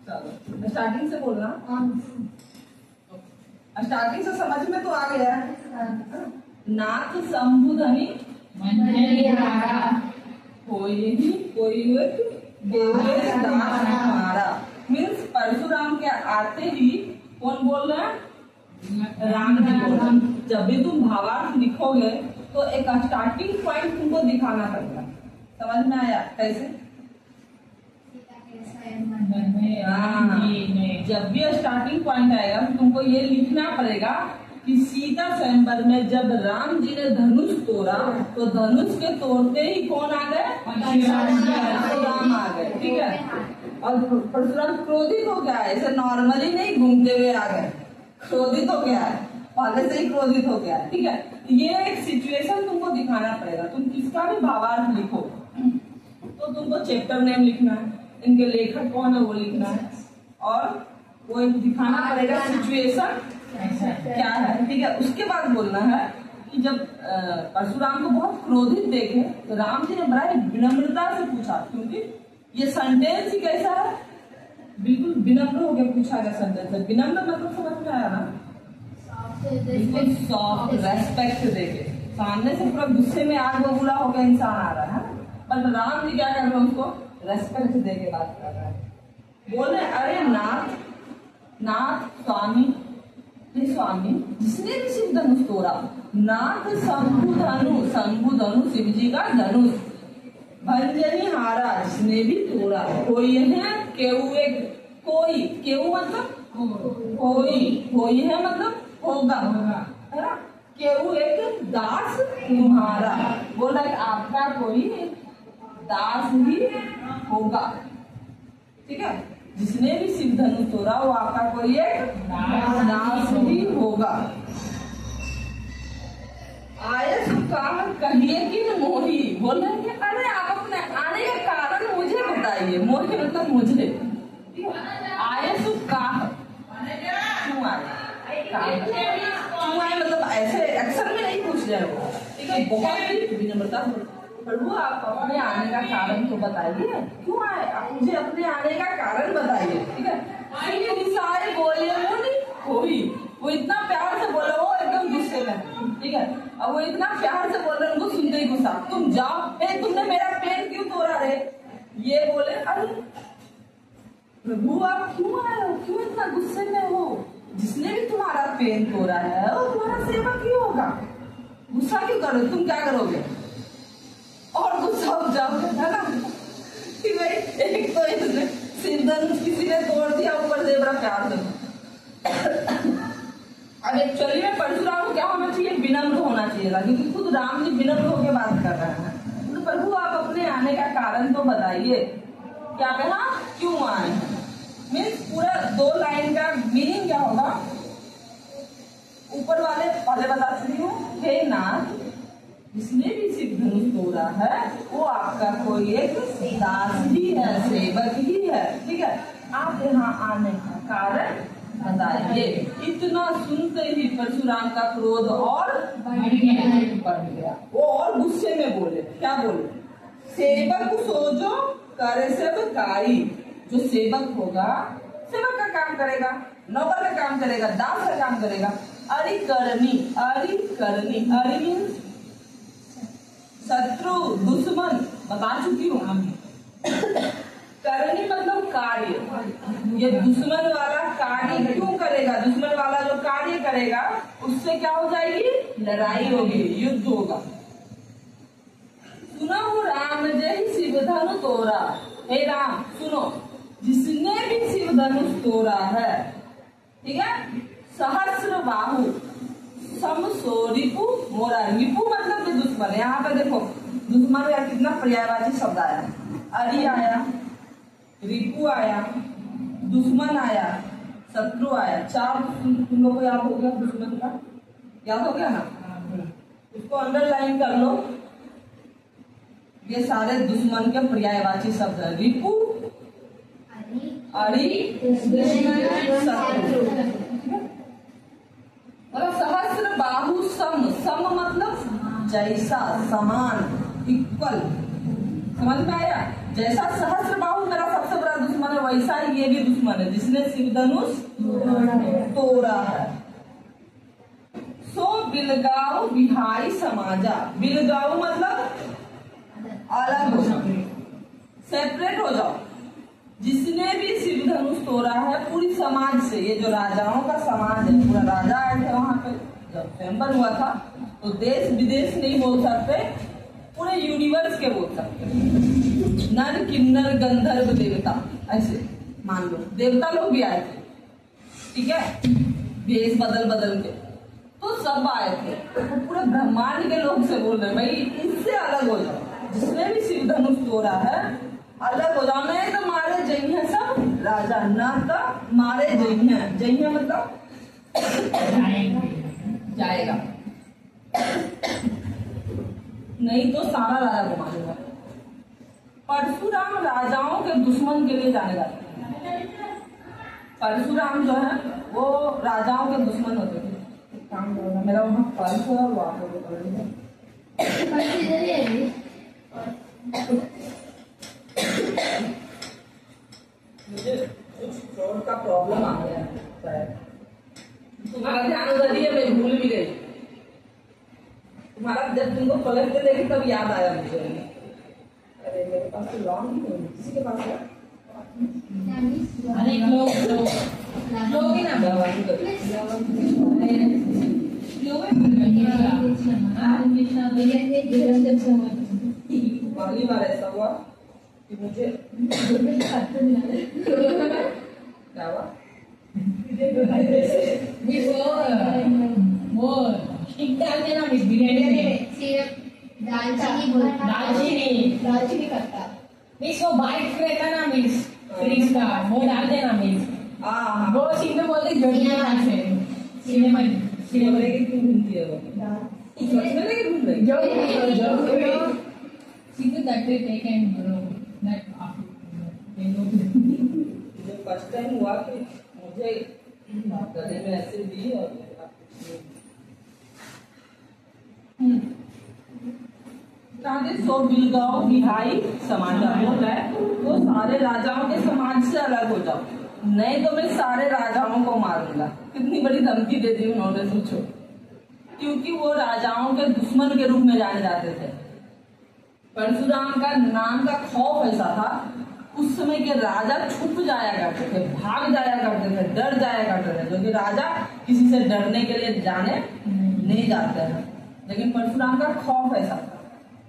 चलो स्टार्टिंग से बोलना। स्टार्टिंग से समझ में तो आ गया है। नाथ शंभु धनी हमारा मीन्स परशुराम के आते ही कौन बोल रहे हैं? राम जी बोल रहे हैं। जब भी तुम भावार्थ लिखोगे तो एक स्टार्टिंग पॉइंट तुमको दिखाना पड़ेगा। समझ में आया कैसे? जब भी स्टार्टिंग पॉइंट आएगा तो तुमको ये लिखना पड़ेगा कि सीता स्वयंवर में जब राम जी ने धनुष तोड़ा तो धनुष के तोड़ते ही कौन आ गए? परशुराम आ गए। ठीक है। और परशुराम क्रोधित हो गया है, ऐसे नॉर्मली नहीं घूमते हुए आ गए, क्रोधित हो गया है, पहले से ही क्रोधित हो गया है। ठीक है। ये एक सिचुएशन तुमको दिखाना पड़ेगा। तुम किसका भी भावार्थ लिखो तो तुमको चैप्टर नेम लिखना है, इनके लेखक कौन है वो लिखना है, और वो दिखाना पड़ेगा सिचुएशन क्या है। ठीक है। उसके बाद बोलना है कि जब परशुराम को बहुत क्रोधित देखे तो राम जी ने बड़ा विनम्रता से पूछा, क्योंकि ये सेंटेंस ही कैसा है? बिल्कुल विनम्र हो गया पूछा गया सेंटेंस है। विनम्र मतलब समझ में आया ना? बिल्कुल सॉफ्ट रेस्पेक्ट देके। सामने से पूरा गुस्से में आग बबूला होकर इंसान आ रहा है, पर राम जी क्या कर रहे हैं? उसको रेस्पेक्ट देके बात कर रहा है। बोले अरे नाथ स्वामी जिसने भी शिव धनुष तोड़ा, नाथ शंभु धनु शिव जी का धनुष, भंजनी हारा जिसने भी तोड़ा, कोई है केऊ मतलब कोई है मतलब होगा, है ना? केऊ एक दास तुम्हारा, बोला आपका कोई दास ही होगा। ठीक है। जिसने भी शिव धनुष तोड़ा वो आपका कोई एक दास ही होगा। आयस कहिए कि मोही, बोल रहे कि अरे आप अपने आने का कारण मुझे बताइए। मोही मतलब मुझे। आयस क्यों आए मतलब ऐसे एक्शन में नहीं पूछ रहे हो। ठीक है। बहुत ही विनम्रता। प्रभु आप अपने आने का कारण तो बताइए, क्यों आए आप? मुझे अपने आने का कारण बताइए। ठीक है। सारे बोले कोई, वो इतना प्यार से बोला, वो एकदम गुस्से में। ठीक है। अब वो इतना प्यार से बोल रहे, उनको सुनते ही गुस्सा, तुम जाओ, तुमने मेरा पेन क्यों तोड़ा रे? ये बोले अरे प्रभु आप क्यों आए हो, क्यों इतना गुस्से में हो? जिसने भी तुम्हारा पेन तोड़ा है वो तुम्हारा सेवक ही होगा, गुस्सा क्यों करो? तुम क्या करोगे? और गुस्सा हो जाओगे, है ना? कि भाई एक तो इसने सिंधन किसी ने तोड़ दिया, ऊपर से बड़ा प्यार से। अब एक्चुअली में परशुराम को क्या होना चाहिए? विनम्र होना चाहिए था, क्योंकि खुद राम जी विनम्र होकर बात कर रहे हैं। तो प्रभु आप अपने आने का कारण तो बताइए। क्या कहा? क्यों आए? मीन्स पूरा 2 लाइन का मीनिंग क्या होगा? ऊपर वाले पहले बता रही हूँ, हे नाथ जिसने भी शिव धनुष तोड़ा है वो आपका कोई एक दास ही है, सेवक ही है। ठीक है। आप यहाँ आने का कारण बताइए। इतना सुनते ही परशुराम का क्रोध और बढ़ गया। वो और गुस्से में बोले, क्या बोले? सेवक सोचो करे सेवकाई। जो सेवक होगा सेवक का काम करेगा, नौकर का काम करेगा, दास का काम करेगा। अरि करनी मीन्स शत्रु दुश्मन, बता चुकी हूँ। करनी मतलब कार्य। ये दुश्मन वाला कार्य क्यों करेगा? दुश्मन वाला जो कार्य करेगा उससे क्या हो जाएगी? लड़ाई होगी, युद्ध होगा। सुनो राम जय शिव धनु तोड़ा। हे राम सुनो, जिसने भी शिव धनुष तोड़ा है, ठीक है, सहस्र बाहु समसो रिपु मोरा। रिपु मतलब कि दुश्मन। यहाँ पे देखो दुश्मन का कितना पर्यायवाची शब्द आया। अरि आया, रिपु आया, दुश्मन आया, शत्रु आया। 4 तुम लोग को याद हो गया? दुश्मन का याद हो गया ना? इसको अंडरलाइन कर लो। ये सारे दुश्मन के पर्यायवाची शब्द है। रिपु, अरि, शत्रु। मतलब सहस्र बाहु सम मतलब जैसा, समान, इक्वल। समझ में आया? जैसा सहस्र बाहु मेरा सबसे बड़ा दुश्मन है वैसा ये भी दुश्मन है जिसने शिव धनुष तोड़ा है। सो बिलगाओ बिहाई समाजा, बिलगाओ मतलब अलग हो जाओ, सेपरेट हो जाओ। जिसने भी शिव धनुष तोड़ा है पूरी समाज से, ये जो राजाओं का समाज है, पूरा राजा आए थे वहां पे जब स्वयंवर हुआ था, तो देश विदेश नहीं बोल सकते, पूरे यूनिवर्स के बोल सकते। नर किन्नर गंधर्व देवता, ऐसे मान लो देवता लोग भी आए थे, ठीक है, भेष बदल बदल के, तो सब आए थे। तो पूरे ब्रह्मांड के लोग से बोल रहे भाई इससे अलग हो जाओ, जिसने भी शिव धनुष तोड़ा है अलग हो जाओ, नहीं तो मारे जइया सब राजा, ना तो मारे जइया, जइया मतलब जाएगा, नहीं तो सारा राजा को मारेगा। परशुराम राजाओं के दुश्मन के लिए जाने जाते हैं। परशुराम जो है वो राजाओं के दुश्मन होते थे। एक काम करो, मेरा वहाँ पर्स है और वहाँ पे मुझे कुछ फ्रॉड का प्रॉब्लम आ गया शायद, तुम्हारा ध्यान उधर ही है, मैं भूल भी गई। तुम्हारा जब तुमको पलट के देखी तब याद आया मुझे, अरे मेरे पास तो लॉन्ग ही नहीं, किसी के पास है? अरे लोग ही ना पहली बार ऐसा हुआ कि मुझे क्या हुआ, वो स्टिक डाल देना मिस बिरयानी में, सिर्फ दालचीनी करता मिस, वो बाइट रहता ना मिस फ्रीज का, वो डाल देना मिस। हाँ वो सीधे बोलते सिनेमा सिनेमा सिनेमा की क्यों घूमती है वो, सच में नहीं घूम रही, जो सीधे that way take and bro that मुझे फर्स्ट टाइम हुआ कि मुझे गले में ऐसे दी और सो बिलगाओ बिहाई समाजा बोल रहा है, वो सारे राजाओं के समाज से अलग हो जाओ, नहीं तो मैं सारे राजाओं को मारूंगा। कितनी बड़ी धमकी दे दी उन्होंने, सोचो, क्योंकि वो राजाओं के दुश्मन के रूप में जाने जाते थे। परशुराम का नाम का खौफ ऐसा था, उस समय के राजा छुप जाया करते थे, भाग जाया करते थे, डर जाया करते थे, क्योंकि राजा किसी से डरने के लिए जाने नहीं जाते हैं। लेकिन परशुराम का खौफ ऐसा था,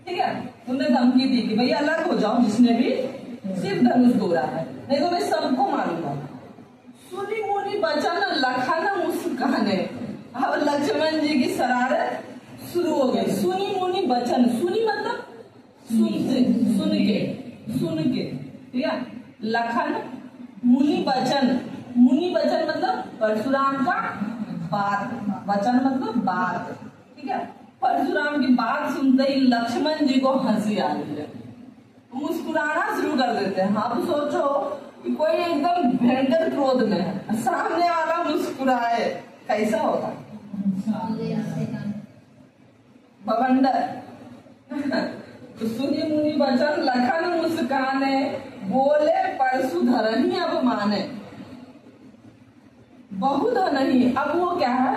ठीक है, उन्होंने धमकी दी कि भैया अलग हो जाओ, जिसने भी शिव धनुष तोड़ा है, नहीं तो मैं सबको मारूंगा। सुनी मुनि बचन लखन मुस्काने, अब लक्ष्मण जी की शरारत शुरू हो गई। सुनी मुनि बचन, सुनी मतलब सुन के, ठीक है, लखन मुनि बचन, मुनि बचन मतलब परशुराम का बात, वचन मतलब बात, ठीक है। परशुराम की बात सुनते ही लक्ष्मण जी को हंसी आ रही है, मुस्कुराना शुरू कर देते हैं। आप सोचो कि कोई एकदम भयंकर क्रोध में है, सामने वाला मुस्कुराए, कैसा होगा भवंडर। तो सुनी मुनि बचन लखन मुस्काने, बोले परशुधरनी अब माने, बहुत नहीं। अब वो क्या है,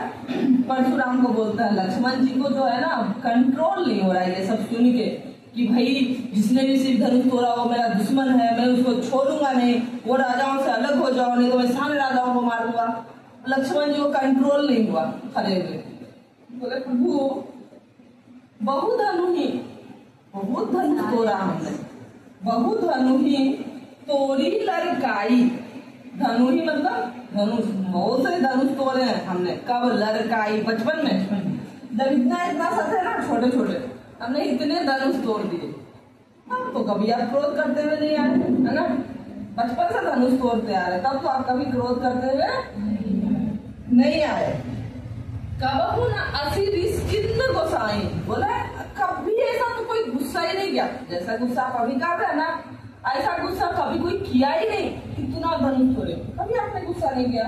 परशुराम को बोलता है, लक्ष्मण जी को जो है ना कंट्रोल नहीं हो रहा है ये सब सुन के, कि भाई जिसने भी शिव धनुष तोड़ा वो मेरा दुश्मन है, मैं उसको छोड़ूंगा नहीं, वो राजाओं से अलग हो जाओ, नहीं तो मैं सारे राजाओं को मारूंगा। लक्ष्मण जी को कंट्रोल नहीं हुआ, खड़े हुए बोले प्रभु बहुत धनुष तोड़ा हमने, बहुत धनुही तोड़ी लड़काई, धनुही मतलब धनुष, बहुत से धनुष तोड़े हैं हमने। कब लड़काई, बचपन में, जब इतना सा थे ना छोटे छोटे, हमने इतने धनुष तोड़ दिए। हम तो कभी आप क्रोध करते हुए नहीं आए, है ना, बचपन से धनुष तोड़ते आ रहे, तब तो आप कभी क्रोध करते हुए नहीं आए। कब ना असी रिस्किन गोसाई, बोला कभी ऐसा तो कोई गुस्सा ही नहीं किया, जैसा गुस्सा आप अभी कर रहे हैं ना, ऐसा गुस्सा कभी कोई किया ही नहीं। कितना धनुष तोड़े, कभी आपने गुस्सा नहीं किया।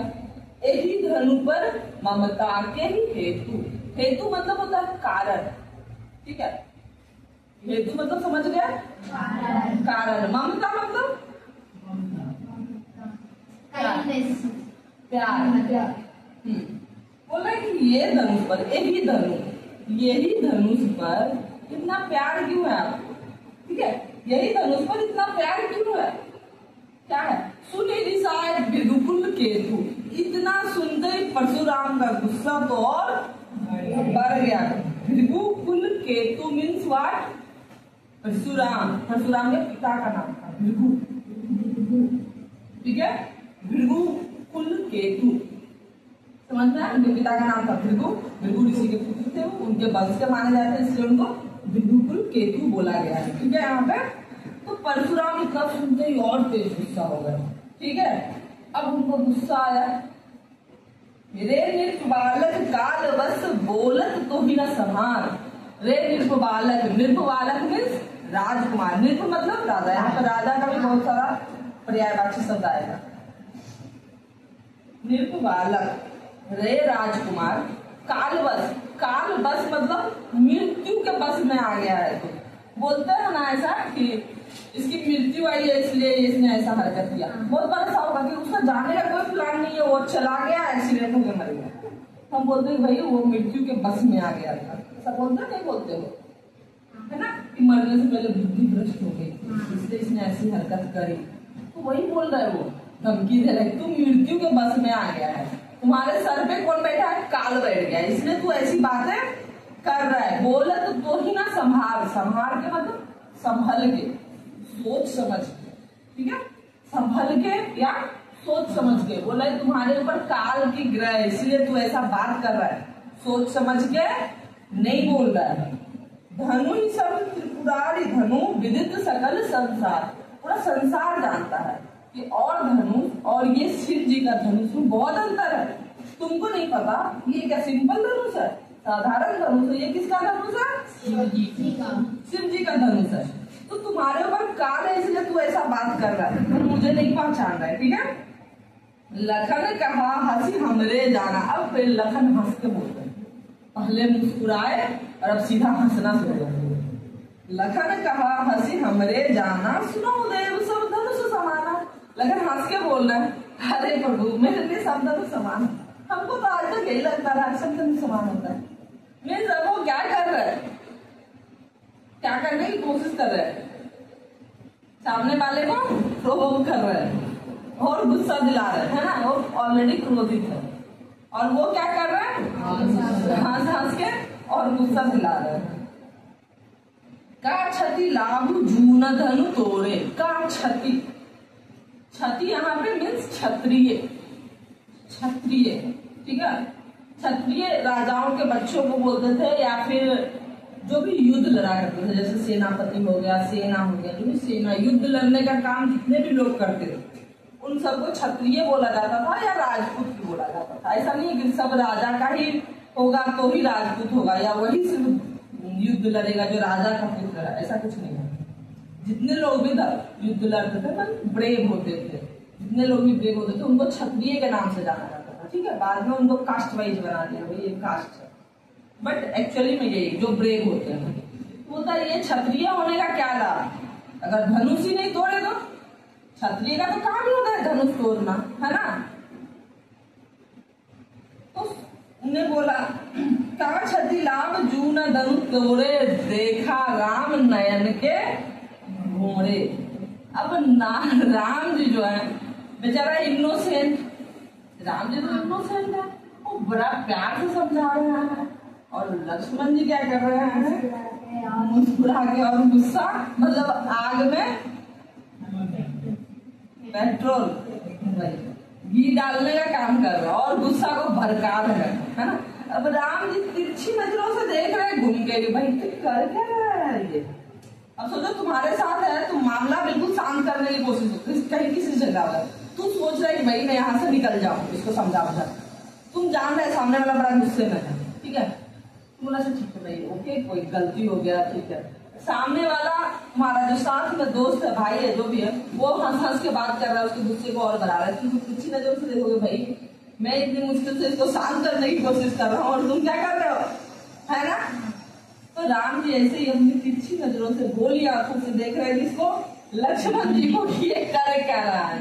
यही धनु पर ममता के ही हेतु, हेतु मतलब होता है कारण, ठीक है, हेतु मतलब समझ गया, कारण। ममता मतलब Fondness. प्यार। बोल रहा है कि ये धनुष पर, यही धनुष पर इतना प्यार क्यों है आपको? ठीक है, यही धनुष पर इतना प्यार क्यों है? क्या है? सुनी दिशाए बिल्कुल केतु। इतना सुनते ही परशुराम का गुस्सा तो और बढ़ गया। भृगुकुल केतु मीन्स व्हाट? परशुराम के पिता का नाम था भृगु। ठीक है, भृगुकुल केतु समझना है। उनके पिता का नाम था भृगु ऋषि के पुत्र थे वो, उनके वंश के माने जाते हैं, इसलिए उनको भृगुकुल केतु बोला गया है। ठीक है, यहाँ पे तो परशुराम इतना सुनते ही और तेज गुस्सा हो गए। ठीक है, अब उनको गुस्सा आया। रे नृप बालक काल बस बोलत तो ही न समार। रे नृप बालक मीन्स राजकुमार। नृप मतलब राजा। यहाँ पर राजा का भी बहुत सारा पर्यायवाची शब्द आएगा। नृप बालक, रे राजकुमार, काल बस मतलब मृत्यु के बस में आ गया है। तो बोलते हैं ना ऐसा कि इसकी मृत्यु आई है इसलिए इसने ऐसा हरकत किया। बहुत बार ऐसा होगा कि उसका जाने का कोई प्लान नहीं है, वो चला गया, एक्सीडेंट होकर मर गया। हम बोलते हैं भाई वो मृत्यु के बस में आ गया था। ऐसा बोलते नहीं बोलते हो, है ना, कि मरने से पहले बुद्धि भ्रष्ट हो गई इसलिए इसने ऐसी हरकत करी। तो वही बोल रहे वो, धमकी दे रहे तू मृत्यु के बस में आ गया है, तुम्हारे सर पे कौन बैठा है? काल बैठ गया, इसलिए तू ऐसी बातें कर रहा है। बोलत तो ही ना संभाल के मतलब संभल के, सोच समझ के। ठीक है, संभल के या सोच समझ के। बोला तुम्हारे ऊपर काल की ग्रह है इसलिए तू ऐसा बात कर रहा है, सोच समझ के नहीं बोल रहा है। धनु ही सब त्रिपुरारी धनु विदित सकल संसार। पूरा संसार जानता है कि और धनुष और ये शिव जी का धनुष में बहुत अंतर है। तुमको नहीं पता ये क्या सिंपल धनुष है, साधारण धनुष है। ये किसका धनुष है? शिव जी का धनुष है। तो तुम्हारे ऊपर काल है इसलिए तू ऐसा बात कर रहा है, तुम मुझे नहीं पहचान रहा है। ठीक है, लखन कहा हंसी हमरे जाना। अब फिर लखन हंस के बोलते हैं, पहले मुस्कुराए और अब सीधा हंसना शुरू कर दिया। लखन कहा हंसी हमरे जाना, सुनो देव सब धनुष समाना। लखन हंस के बोल रहे हैं, अरे प्रभु मेरे लिए सब धनुष समान, हमको तो आज तक यही लगता है सब धनुष समान होता है। मैं सब वो क्या कर रहे हैं, क्या करने की कोशिश कर रहे हैं? सामने वाले को प्रोवोक कर रहे हैं और गुस्सा दिला रहे हैं, है ना। वो ऑलरेडी क्रोधित है और वो क्या कर रहे हैं? हंस के और गुस्सा दिला रहे हैं। का क्षति लाभ जून धनु तोड़े। का क्षति, क्षति यहाँ पे मीन्स क्षत्रिय। ठीक है, क्षत्रिय राजाओं के बच्चों को बोलते थे या फिर जो भी युद्ध लड़ा करते थे, जैसे सेनापति हो गया, सेना हो गया, जो भी सेना युद्ध लड़ने का काम जितने भी लोग करते थे उन सबको क्षत्रिय बोला जाता था या राजपूत भी बोला जाता था। ऐसा नहीं है कि सब राजा का ही होगा तो ही राजपूत होगा या वही सिर्फ युद्ध लड़ेगा जो राजा का पुत्र है, ऐसा कुछ नहीं है। जितने लोग भी युद्ध लड़ते थे ना ब्रेव होते थे, जितने लोग भी ब्रेव होते थे उनको क्षत्रिय के नाम से जाना जाता था। ठीक है, बाद में उनको कास्ट वाइज बना दिया, भाई ये कास्ट है, बट एक्चुअली में यही जो ब्रेव होते हैं होता है। ये क्षत्रिय होने का क्या लाभ? अगर धनुष ही नहीं तोड़े तो क्षत्रिय का तो काम ही होता है धनुष तोड़ना, है ना। तो उन्हें बोला का क्षति लाभ जून धनु तोड़े, देखा राम नयन के घोड़े। अब राम जी जो है बेचारा इनोसेंट, राम जी तो इनोसेंट है, वो बड़ा प्यार से समझा रहा है और लक्ष्मण जी क्या कर रहे हैं? मुस्कुरा के और गुस्सा मतलब आग में पेट्रोल घी डालने का काम कर रहा है और गुस्सा को भड़का रहे हैं, है ना। अब राम जी तिरछी नजरों से देख रहे हैं घूम के, भाई तुम कर क्या रहा है ये। अब सोचो तुम्हारे साथ है, तुम मामला बिल्कुल शांत करने की कोशिश करते, कहीं किसी जगह है, तू सोच रहा है कि भाई मैं यहाँ से निकल जाऊँ, इसको समझा बुझा। तुम जान रहे सामने वाला बड़ा गुस्से में है, ठीक है, तुम बोला ठीक है भाई ओके कोई गलती हो गया, ठीक है। सामने वाला हमारा जो साथ में दोस्त है, भाई है, जो भी है, वो हंस हंस के बात कर रहा है, उसके गुस्से को और बढ़ा रहा है। तुम तिरछी नजरों से देखोगे भाई मैं इतनी मुश्किल से इसको शांत करने की कोशिश कर रहा हूँ और तुम क्या कर रहे हो, है ना। तो राम जी ऐसे ही अपनी तिरछी नजरों से गोली आंखों से देख रहे हैं जिसको लक्ष्मण जी को ये कर क्या रहा है।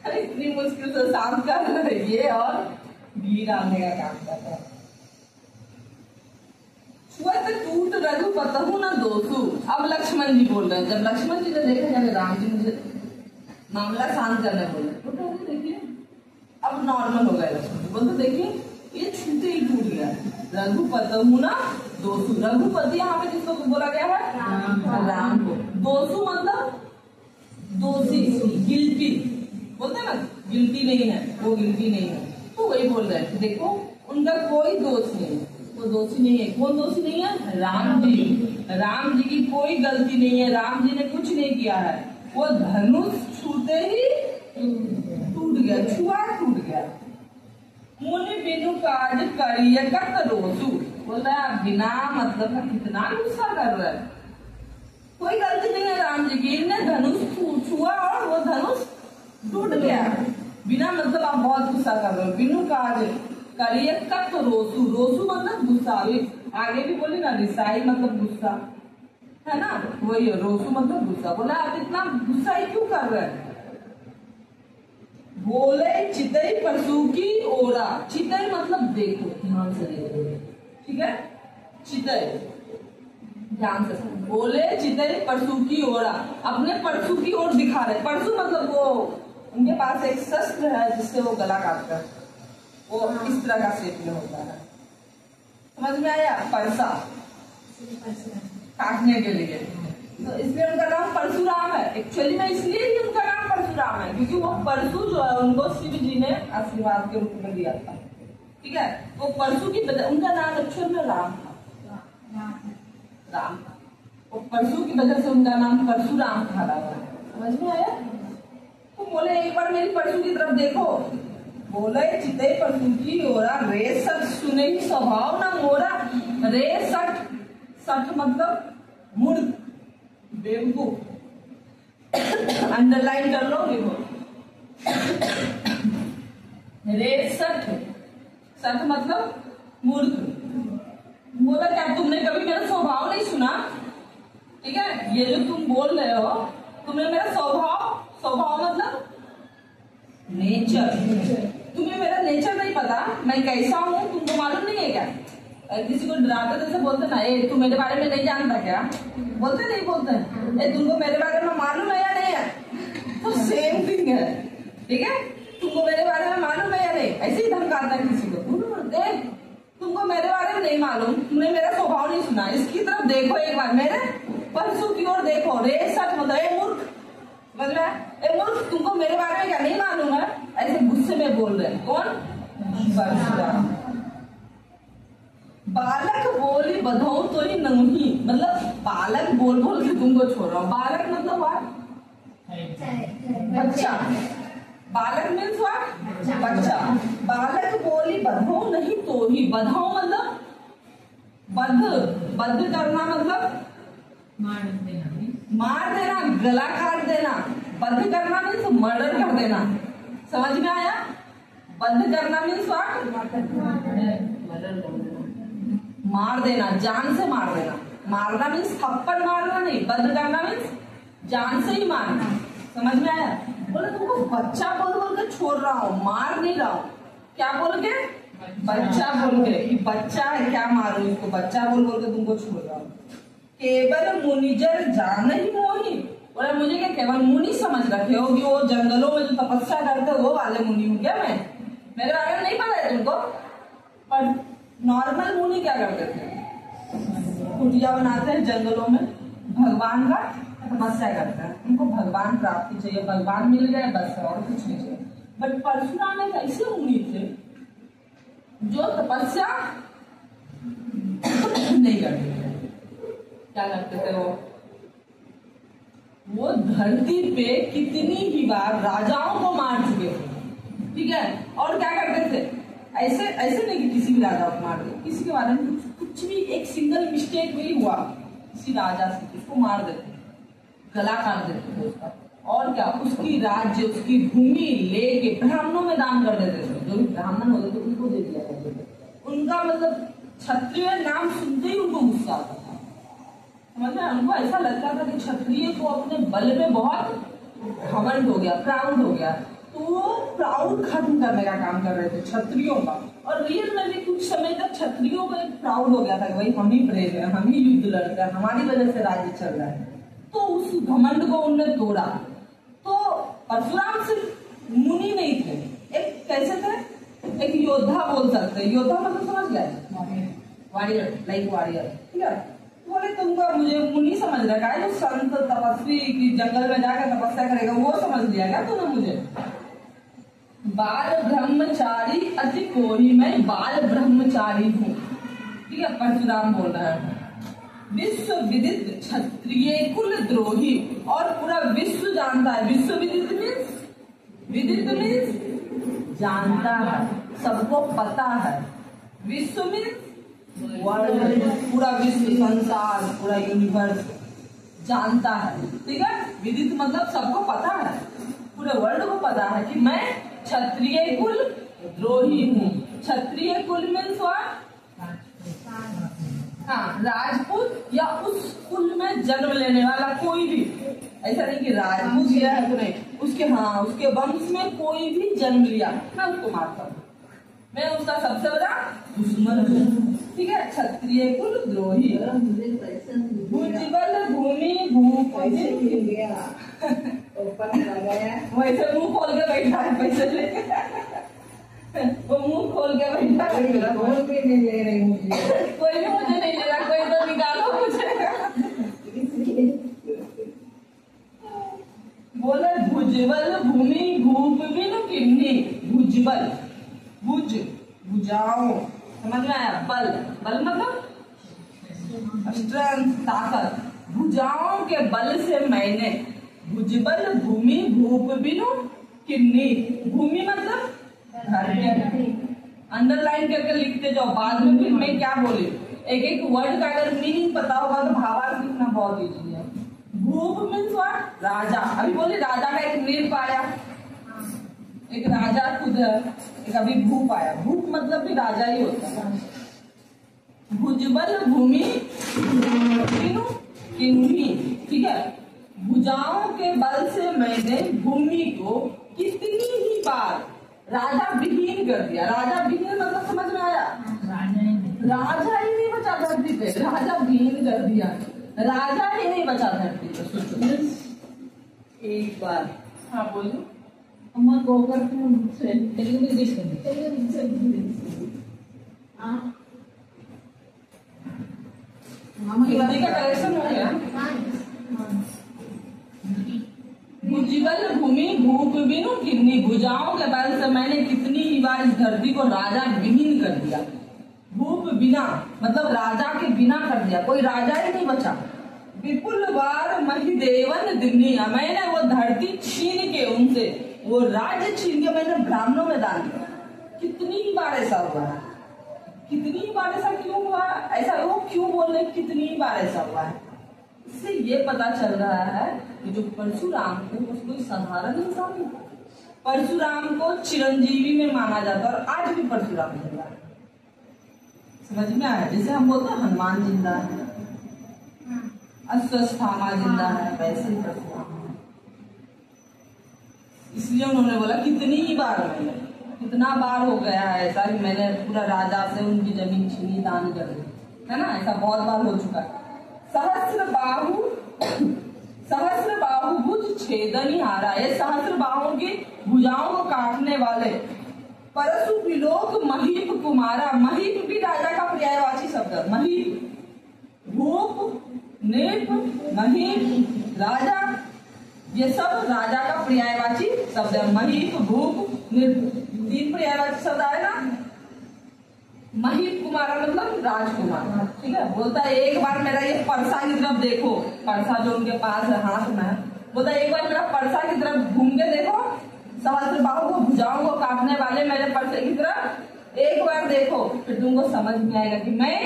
इतनी मुश्किल से शांत कर रहे ये और घी डालने का काम कर रहा है। छुअत टूट रघुपतहु न दोषु। अब लक्ष्मण जी बोल रहे हैं। जब लक्ष्मण जी ने देखा जाए राम जी मुझे मामला शांत करने बोले तो कहते देखिए अब नॉर्मल हो गया। लक्ष्मण जी बोलते देखिए ये छूते ही टूट गया। रघुपतहु न दोषु। रघुपति यहाँ पे जिसको बोला गया है राम को। दोषु मतलब दोषी, गिल्टी बोलते हैं ना, गिल्टी नहीं है, वो गिल्टी नहीं है। तो वही बोल रहे हैं देखो उनका कोई दोष नहीं है, वो दोषी नहीं है। कौन दोषी नहीं है? राम जी। राम जी की कोई गलती नहीं है, राम जी ने कुछ नहीं किया है। वो धनुष छूते ही टूट गया, छुआ टूट गया। मुनि बिनु काज करिए कत रोसु। बोल रहा है बिना मतलब का कितना गुस्सा कर रहा है। कोई गलती नहीं है राम जी की, इनने धनुष छुआ और वो धनुष टूट गया। बिना मतलब आप बहुत गुस्सा कर रहे हो। बिनु काज करिए कत रोसु। रोसु मतलब गुस्सा। आगे भी बोले ना रिसाई मतलब गुस्सा है ना, वही है रोसु मतलब गुस्सा। बोला आप इतना गुस्सा ही क्यों कर रहे हैं? बोले चितई परसू की ओरा। चितई मतलब देखो, ध्यान से देखो, ठीक है। चितई ध्यान से बोले चितई परसू की ओरा। अपने परसू की ओर दिखा रहे। परसू मतलब वो उनके पास एक शस्त्र है जिससे वो गला काटता है, वो इस तरह का शेप में होता है। समझ में आया? परसा काटने के लिए, तो इसलिए उनका नाम परशुराम है। एक्चुअली में इसलिए ही उनका नाम परशुराम है क्योंकि वो परशु जो है उनको शिव जी ने आशीर्वाद के रूप में दिया था, ठीक है। वो परशु की वजह उनका नाम एक्चुअल में राम था, राम। वो परशु की वजह से उनका नाम परशुराम था। समझ में आया? तो बोले एक बार मेरी परशु की तरफ देखो। बोले चिते परशु की ओरा रे सट सुने ही स्वभाव ना मोरा। रे सट, सट मतलब मूर्ख, बेवकूफ। अंडरलाइन कर लो देखो। रे सट, सट मतलब मूर्ख। बोला क्या तुमने कभी मेरा स्वभाव नहीं सुना? ठीक है, ये जो तुम बोल रहे हो तुमने मेरा स्वभाव मतलब नेचर, तुम्हें मेरा नेचर नहीं पता, मैं कैसा हूँ तुमको मालूम नहीं है क्या? किसी को डराते जैसे बोलते ना, ए तू मेरे बारे में नहीं जानता क्या? बोलते नहीं बोलते? ए तुमको मेरे बारे में मालूम है या नहीं है? तो सेम थिंग है, ठीक है। तुमको मेरे बारे में मालूम है या नहीं, ऐसे ही धमकाता है किसी को। देख तुमको मेरे बारे में नहीं मालूम, तुमने मेरा स्वभाव नहीं सुना, इसकी तरफ देखो एक बार, मेरे परसों की ओर देखो। रे सच मतलब ए मूर्ख, मतलब ए मूर्ख तुमको मेरे बारे में क्या नहीं मालूम है? ऐसे गुस्से में बोल रहे हैं। कौन? परशुराम। बालक बोली बधाऊ तो ही नहीं, मतलब बालक बोल बोल के तुमको छोड़ रहा हूँ। बालक मतलब व्हाट? बच्चा। बालक मीन्स व्हाट? बच्चा। बालक बोली बधाऊ नहीं तो ही। बधाऊ मतलब बद्ध करना, मतलब मार देना, गला काट देना। बद्ध करना मीन्स मर्डर कर देना। समझ में आया? बद्ध करना मीन्स व्हाट? मर्डर कर देना, मार देना, जान से मार देना। मारना मीन्स थप्पड़ मारना नहीं, बद्ध करना मीन्स जान से ही मारना। समझ में आया? बोले तुमको बच्चा बोल बोल के छोड़ रहा हूँ, मार नहीं रहा हूँ। क्या बोल के? बच्चा बोल के, कि बच्चा है क्या मारू इसको, बच्चा बोल बोल के तुमको छोड़ रहा हूँ। केवल मुनिजर जान ही मोही। बोला मुझे क्या केवल मुनि समझ रखे हो कि वो जंगलों में जो तपस्या करते वो वाले मुनि हूँ क्या मैं? मेरे बारे में नहीं पता है तुमको? पर नॉर्मल मुनि क्या करते थे? कुटिया बनाते हैं जंगलों में, भगवान का तपस्या करते हैं। उनको भगवान प्राप्ति चाहिए, भगवान मिल गए बस, और कुछ नहीं चाहिए। बट परशुराम एक ऐसे मुनि थे जो तपस्या नहीं करते थे। क्या करते थे वो धरती पे कितनी ही बार राजाओं को मार चुके थे, ठीक है। और क्या करते थे? ऐसे ऐसे नहीं कि किसी भी राजा को मार दे, किसी के बारे में कुछ भी एक सिंगल मिस्टेक भी हुआ किसी राजा से, उसको मार देते, गला काट देते थे उसका। और क्या, उसकी राज्य, उसकी भूमि लेके ब्राह्मणों में दान कर देते थे। जो भी ब्राह्मण होते थे उनको दे दिया करते थे। उनका मतलब क्षत्रिय नाम सुनते ही उनको गुस्सा आता था। मतलब उनको ऐसा लगता था कि क्षत्रिय को अपने बल में बहुत घमंड हो गया, प्राउड हो गया। तो वो प्राउड खत्म करने का काम कर रहे थे क्षत्रियों का। और रियल में भी कुछ समय तक क्षत्रियों को एक प्राउड हो गया था कि भाई हम ही ब्रेव हैं, हम ही युद्ध लड़ते हैं, हमारी वजह से राज्य चल रहा है। तो उस घमंड को उनने तोड़ा। तो परशुराम सिर्फ मुनि नहीं थे, एक कैसे थे, एक योद्धा बोल सकते हैं। योद्धा मतलब समझ गए, वॉरियर, लाइक वॉरियर, ठीक है। बोले तुमको मुझे मुनि समझ रखा है, जो संत तपस्वी की जंगल में जाकर तपस्या करेगा वो समझ लिया क्या तूने मुझे। बाल ब्रह्मचारी अति कोहि, मैं बाल ब्रह्मचारी हूँ, ठीक है। परशुराम बोल रहा है विश्व विदित क्षत्रिय कुल द्रोही, और पूरा विश्व जानता है। विश्व विदित मीन्स, विदित मीन्स जानता है, सबको पता है। विश्व मीन्स वर्ल्ड, पूरा विश्व, संसार, पूरा यूनिवर्स जानता है, ठीक है। विदित मतलब सबको पता है, पूरे वर्ल्ड को पता है कि मैं क्षत्रिय कुल द्रोही हूँ। क्षत्रिय कुल मीन्स व्हाट, हाँ, राजपूत या उस कुल में जन्म लेने वाला कोई भी, ऐसा नहीं कि राजपूत लिया है तो नहीं, उसके, हाँ, उसके वंश में कोई भी जन्म लिया मैं उसको मारता हूँ, मैं उसका सबसे बड़ा दुश्मन हूँ, ठीक है। क्षत्रिय कुल द्रोही, भुजबल भूमि भूप, वैसे मुंह खोल के बैठा है पैसे लेके वो मुंह खोल के बैठा है, कोई भी नहीं ले रही मुझे, कोई भी मुझे नहीं ले रहा, कोई तो निकालो मुझे। बोले भुजबल भूमि भूप बिनु किन्नी, भुजबल, भुज भुजाओ, समझ में आया। बल, बल मतलब स्ट्रेंथ, ताकत। भुजाओं के बल से मैंने, भुजबल भूमि भूप बिनु किन्नी, भूमि मतलब अंडरलाइन करके लिखते जाओ, बाद में फिर मैं क्या बोली, एक एक वर्ड का अगर मीनिंग पता होगा तो भावार्थ लिखना बहुत इजी है। भूप मीन्स व्हाट, राजा। अभी बोले राजा का एक नृप आया, एक राजा खुद है, एक अभी भूप आया, भूप मतलब भी राजा ही होता है। भुजबल भूमि किनु किन्ही, ठीक है। भुजाओं के बल से मैंने भूमि को कितनी ही बार राजा विहीन कर दिया। राजा विहीन मतलब समझ में आया, राजा ही नहीं बचा धरती पे, राजा विहीन कर दिया, राजा ही नहीं बचा धरती पे। सोचो एक बार, हाँ बोलो। अम्मा गोबर तेलुगु में తీసుకుంది हिंदी का करेक्शन हो गया। भुजबल भूमि भूप बिनु किन्नी, भुजाओं के बल से मैंने कितनी ही बार इस धरती को राजा विहीन कर दिया। भूप बिना मतलब राजा के बिना कर दिया, कोई राजा ही नहीं बचा। विपुल बार महिदेवन दिन्नी, मैंने वो धरती छीन के उनसे वो राज्य छीन के मैंने ब्राह्मणों में दान दिया। कितनी ही बार ऐसा हुआ है, कितनी ही बार ऐसा क्यों हुआ, ऐसा वो क्यों बोल रहे कितनी ही बार ऐसा हुआ है। इससे ये पता चल रहा है कि जो परशुराम थे वो कोई साधारण इंसान नहीं, परशुराम को चिरंजीवी में माना जाता है और आज भी परशुराम जिंदा है। समझ में आया, जैसे हम बोलते हैं हनुमान जिंदा है, अश्वत्थामा जिंदा है, वैसे ही परशुराम है। इसलिए उन्होंने बोला कितनी ही बार, मैंने कितना बार हो गया है ऐसा कि मैंने पूरा राजा से उनकी जमीन छीनी, दान कर दी, है ना, ऐसा बहुत बार हो चुका है। सहस्र बाहु भुज छेदनी हारा, ये सहस्र बाहों की भुजाओं को काटने वाले। परशु विलोक महीप कुमारा, महीप भी राजा का पर्यायवाची शब्द है। महीप, भूप, नृप, महीप, राजा, ये सब राजा का पर्यायवाची शब्द है। महीप, भूप, नृप, तीन पर्यायवाची शब्द आए ना। महीप कुमारा मतलब राजकुमार, ठीक है। बोलता है एक बार मेरा ये परसा की तरफ देखो, परसा जो उनके पास है हाथ में, बोलता है एक बार मेरा परसा की तरफ घूम के देखो, सहस्र बाहु को भुजाओं को काटने वाले मेरे परसे की तरफ एक बार देखो, फिर तुमको समझ में आएगा कि मैं,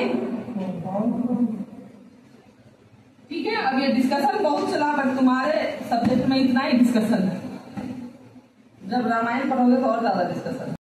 ठीक है। अब ये डिस्कशन बहुत चला, बट तुम्हारे सब्जेक्ट में इतना ही डिस्कशन है, जब रामायण पढ़ोगे तो और ज्यादा डिस्कशन।